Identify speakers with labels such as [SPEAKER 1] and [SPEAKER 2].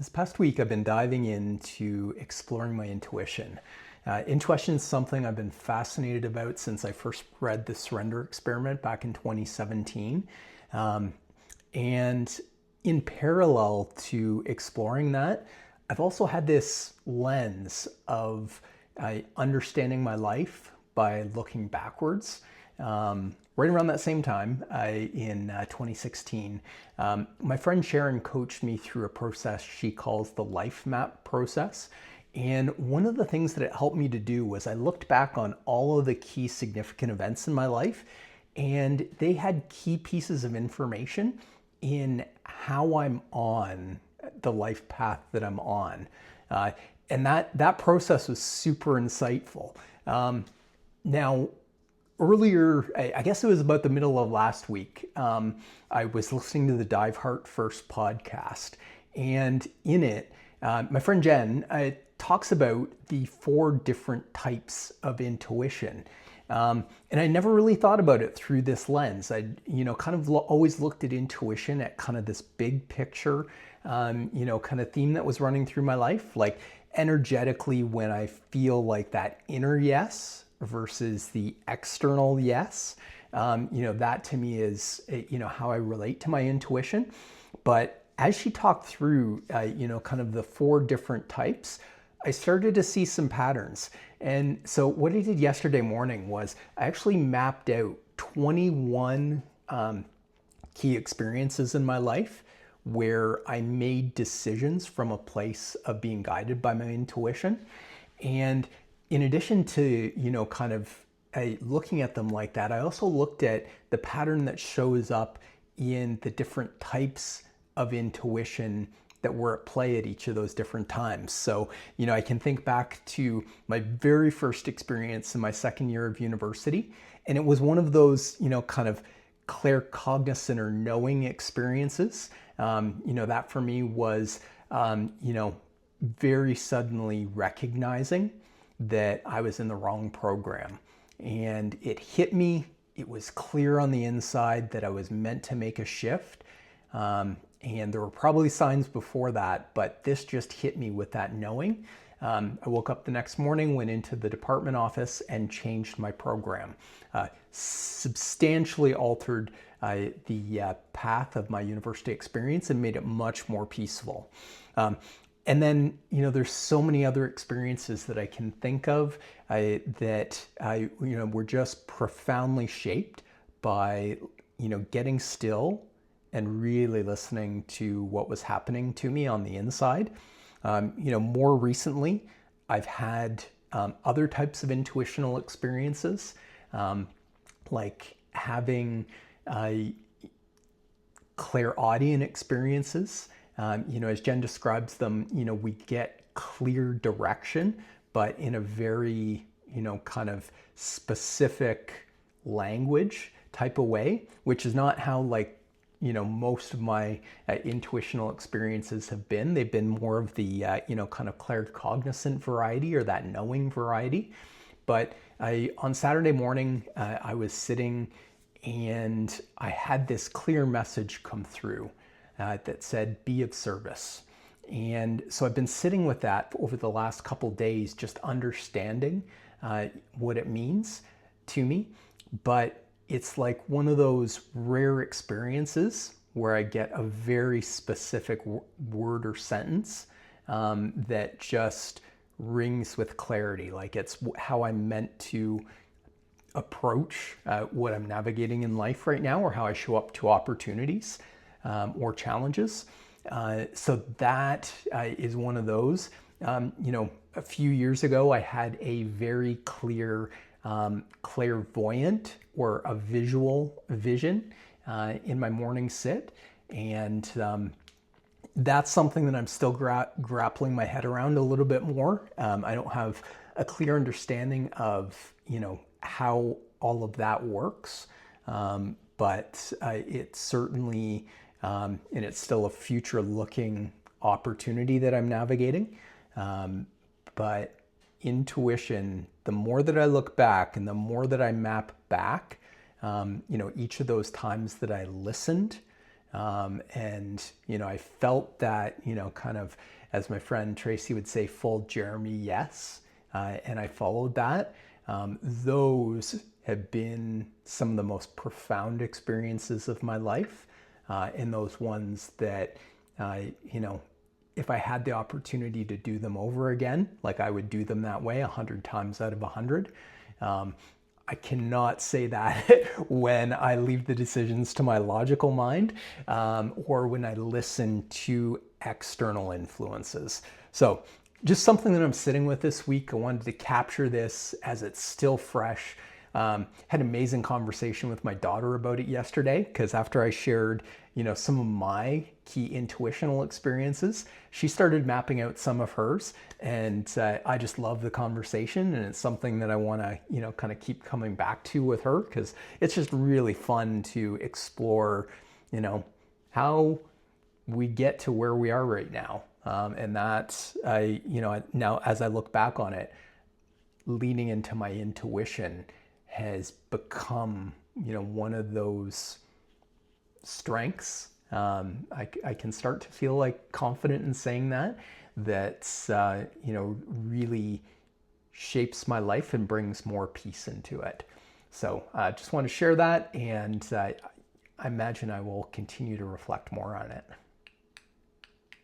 [SPEAKER 1] This past week, I've been diving into exploring my intuition. Intuition is something I've been fascinated about since I first read The Surrender Experiment back in 2017. And in parallel to exploring that, I've also had this lens of understanding my life by looking backwards. Right around that same time, in 2016, my friend Sharon coached me through a process she calls the Life Map process. And one of the things that it helped me to do was I looked back on all of the key significant events in my life, and they had key pieces of information in how I'm on the life path that I'm on. And that process was super insightful. Now, earlier, I guess it was about the middle of last week, I was listening to the Dive Heart First podcast. And in it, my friend Jen talks about the 4 different types of intuition. And I never really thought about it through this lens. I, kind of always looked at intuition at kind of this big picture, kind of theme that was running through my life. Like energetically, when I feel like that inner yes versus the external yes, that to me is, how I relate to my intuition. But as she talked through, kind of the 4 different types, I started to see some patterns. And so what I did yesterday morning was I actually mapped out 21 key experiences in my life where I made decisions from a place of being guided by my intuition. And in addition to, kind of looking at them like that, I also looked at the pattern that shows up in the different types of intuition that were at play at each of those different times. So, I can think back to my very first experience in my second year of university, and it was one of those, kind of claircognizant or knowing experiences. That for me was, very suddenly recognizing that I was in the wrong program. And it hit me. It was clear on the inside that I was meant to make a shift. And there were probably signs before that, but this just hit me with that knowing. I woke up the next morning, went into the department office and changed my program. Substantially altered the path of my university experience and made it much more peaceful. And then, there's so many other experiences that I can think of that were just profoundly shaped by, getting still and really listening to what was happening to me on the inside. More recently, I've had other types of intuitional experiences, like having clairaudient experiences. As Jen describes them, we get clear direction, but in a very, kind of specific language type of way, which is not how most of my intuitional experiences have been. They've been more of the, kind of claircognizant variety or that knowing variety. But on Saturday morning, I was sitting and I had this clear message come through that said, be of service. And so I've been sitting with that over the last couple days, just understanding what it means to me. But it's like one of those rare experiences where I get a very specific word or sentence that just rings with clarity. Like it's how I'm meant to approach what I'm navigating in life right now, or how I show up to opportunities or challenges. So that is one of those. A few years ago, I had a very clear clairvoyant or a visual vision in my morning sit. And that's something that I'm still grappling my head around a little bit more. I don't have a clear understanding of, how all of that works. But it's certainly, and it's still a future looking opportunity that I'm navigating. But intuition, the more that I look back and the more that I map back, each of those times that I listened And, I felt that, kind of, as my friend Tracy would say, full Jeremy yes. And I followed that. Those have been some of the most profound experiences of my life. And those ones that, if I had the opportunity to do them over again, like I would do them that way 100 times out of 100. I cannot say that when I leave the decisions to my logical mind, or when I listen to external influences. So just something that I'm sitting with this week. I wanted to capture this as it's still fresh. Had an amazing conversation with my daughter about it yesterday, because after I shared, some of my key intuitional experiences, she started mapping out some of hers, and I just love the conversation, and it's something that I want to, kind of keep coming back to with her, because it's just really fun to explore, how we get to where we are right now. And that's, now as I look back on it, leaning into my intuition has become, one of those strengths. I can start to feel like confident in saying that's, really shapes my life and brings more peace into it. So I just want to share that, and I imagine I will continue to reflect more on it.